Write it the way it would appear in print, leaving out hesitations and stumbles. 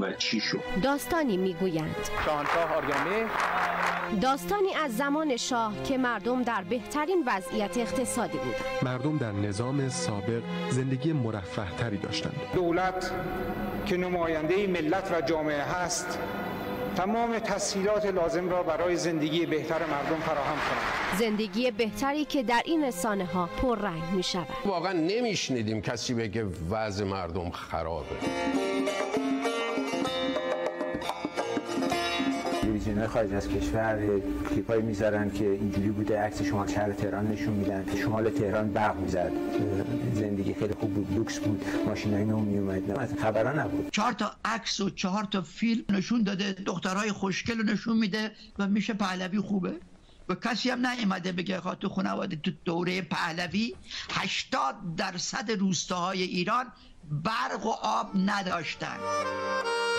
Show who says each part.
Speaker 1: و چی شد.
Speaker 2: داستانی میگویند
Speaker 3: شاهنشاه آریامه،
Speaker 2: داستانی از زمان شاه که مردم در بهترین وضعیت اقتصادی بودند.
Speaker 4: مردم در نظام سابق زندگی مرفه تری داشتند.
Speaker 5: دولت که نماینده ملت و جامعه هست تمام تسهیلات لازم را برای زندگی بهتر مردم فراهم کند.
Speaker 2: زندگی بهتری که در این رسانه ها پررنگ می شود.
Speaker 6: واقعا نمیشنیدیم کسی بگه وضع مردم خرابه.
Speaker 7: تلویزیون‌های خارج از کشور کلیپایی میذارن که اینجوری بوده، عکس شمال شهر تهران نشون میدن، شمال تهران برق میزد، زندگی خیلی خوب بود، لوکس بود، ماشینای نو میومد، از خبرا نبود.
Speaker 8: 4 تا عکس و 4 تا فیلم نشون داده، دخترای خوشگل رو نشون میده و میشه پهلوی خوبه. و کسی هم نیومده بگه تو خانواده تو دوره پهلوی 80% روستاهای ایران برق و آب نداشتن.